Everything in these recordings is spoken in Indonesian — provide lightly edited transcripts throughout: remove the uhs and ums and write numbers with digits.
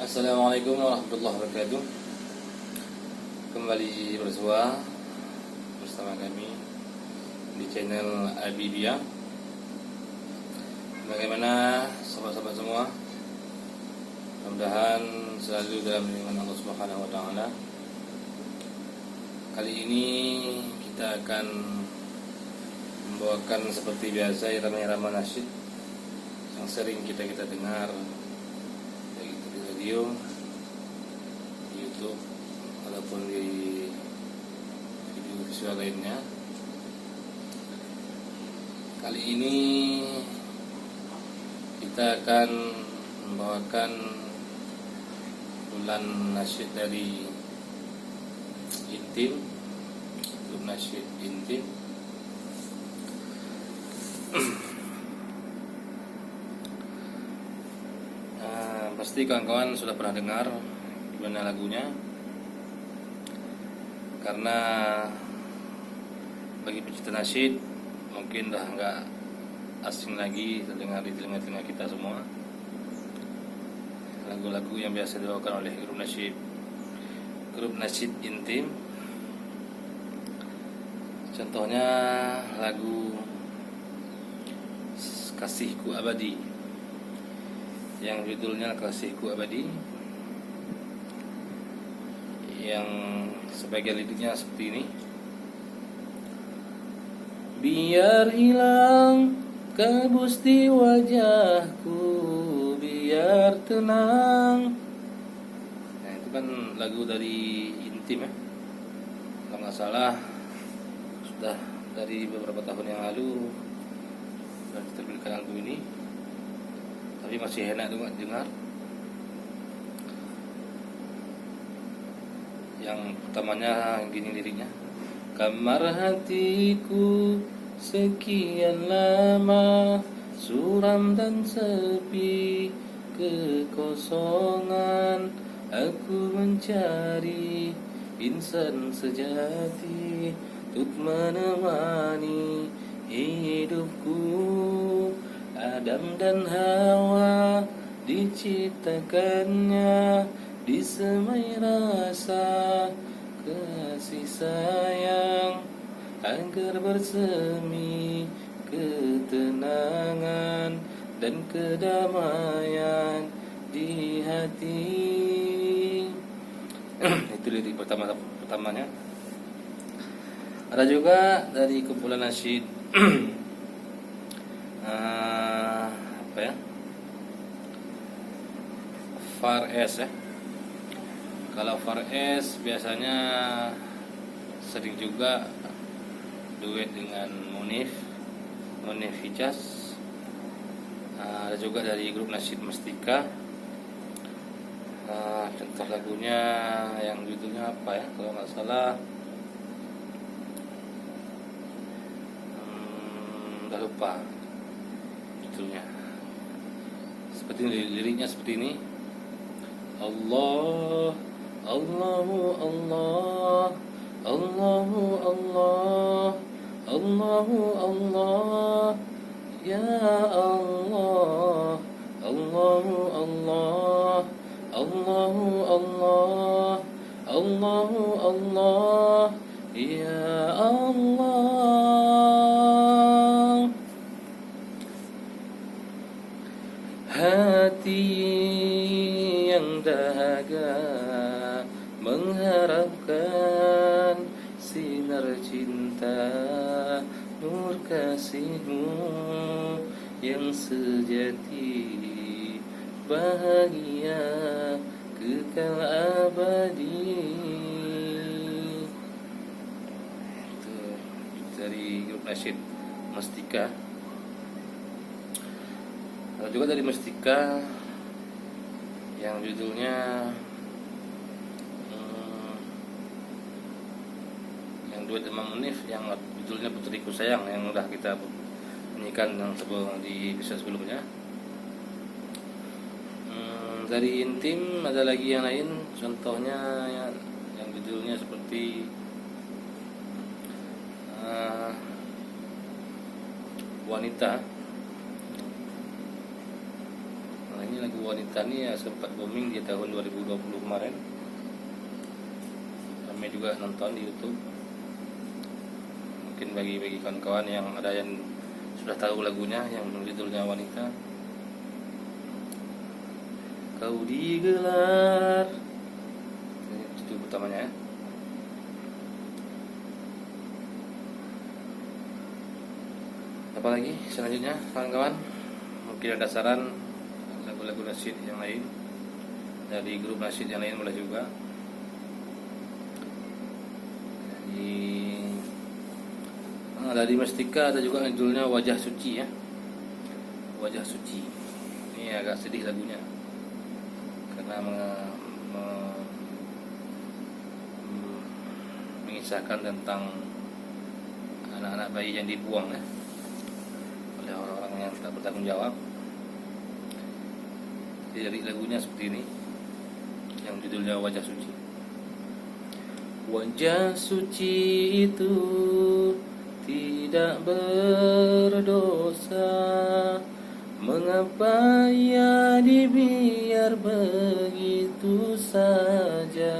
Assalamualaikum warahmatullahi wabarakatuh. Kembali bersua bersama kami di channel Abidia. Bagaimana sahabat-sahabat semua? Mudah-mudahan selalu dalam lindungan Allah Subhanahu wa taala. Kali ini kita akan membawakan seperti biasa irama-irama nasyid yang sering kita dengar di YouTube ataupun di video visual lainnya. Kali ini kita akan membawakan bulan nasyid dari Intim, grup nasyid Intim. Pasti kawan-kawan sudah pernah dengar gimana lagunya, karena bagi pecinta nasyid mungkin dah nggak asing lagi terdengar di telinga-telinga kita semua. Lagu-lagu yang biasa dibawakan oleh grup nasyid Intim. Contohnya lagu Kasihku Abadi yang judulnya Kasihku Abadi, yang sebagai liriknya seperti ini. Biar hilang kabus di wajahku, biar tenang. Nah, itu kan lagu dari Intim ya, kalau nggak salah sudah dari beberapa tahun yang lalu sudah diterbitkan album ini, tapi masih enak tuh dengar. Yang pertamanya gini liriknya. Kamar hatiku sekian lama suram dan sepi, kekosongan aku mencari insan sejati untuk menemani hidupku. Adam dan Hawa diciptakannya disemai rasa kasih sayang agar bersemi ketenangan dan kedamaian di hati. Itu lirik pertamanya. Ada juga dari kumpulan nasyid Far S ya. Kalau Far S biasanya sering juga duet dengan Munif Hijaz. Ada juga dari grup nasyid Mestika. Contoh lagunya yang judulnya apa ya, kalau nggak salah udah lupa judulnya. Seperti ini, liriknya seperti ini. Allah, Allahu Allah, Allahu Allah, Allahu Allah, Ya Allah, Allahu Allah, Allahu Allah, Allahu Allah, Ya Allah. Hati yang dahaga mengharapkan sinar cinta nur kasihmu yang sejati, bahagia kekal abadi. Itu dari grup nasyid Mestika. Ada juga dari Mestika yang judulnya yang duet dengan Munif, yang judulnya Putriku Sayang, yang udah kita nyanyikan yang di episode sebelumnya. Dari Intim ada lagi yang lain, contohnya yang judulnya seperti Wanita. Nah, ini lagu Wanita ini ya sempat booming di tahun 2020 kemarin. Kami juga nonton di YouTube. Mungkin bagi kawan-kawan yang ada yang sudah tahu lagunya yang judulnya Wanita. Kau digelar, ini judul utamanya ya. Apalagi selanjutnya kawan-kawan, mungkin ada saran lagu-lagu nasyid yang lain dari grup nasyid yang lain boleh juga. Dari Mestika ada juga judulnya Wajah Suci ya. Wajah Suci. Ini agak sedih lagunya karena mengisahkan tentang anak-anak bayi yang dibuang ya oleh orang-orang yang tak bertanggung jawab. Jadi lagunya seperti ini yang judulnya Wajah Suci. Wajah suci itu tidak berdosa, mengapa ia dibiar begitu saja?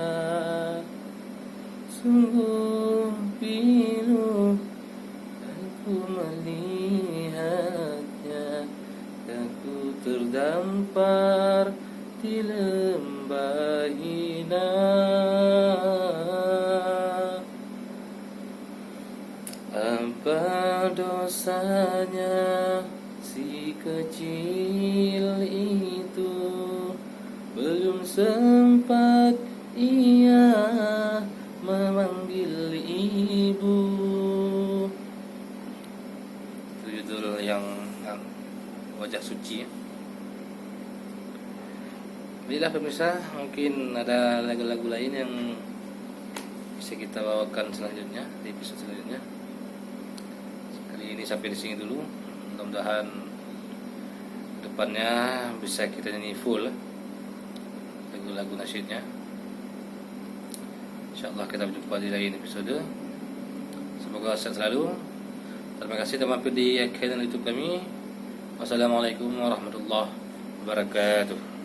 Sungguh pilu aku melihatnya, aku terdampar di lembah hina. Apa dosanya si kecil itu, belum sempat ia memanggil ibu. Itu judul yang Wajah Suci. Baiklah pemirsa, mungkin ada lagu-lagu lain yang bisa kita bawakan selanjutnya di episode selanjutnya. Kali ini sampai di sini dulu. Mudah-mudahan depannya bisa kita nyanyi full lagu-lagu nasyidnya. InsyaAllah kita berjumpa di lain episode. Semoga sehat selalu. Terima kasih telah mampir di channel YouTube kami. Wassalamualaikum warahmatullahi wabarakatuh.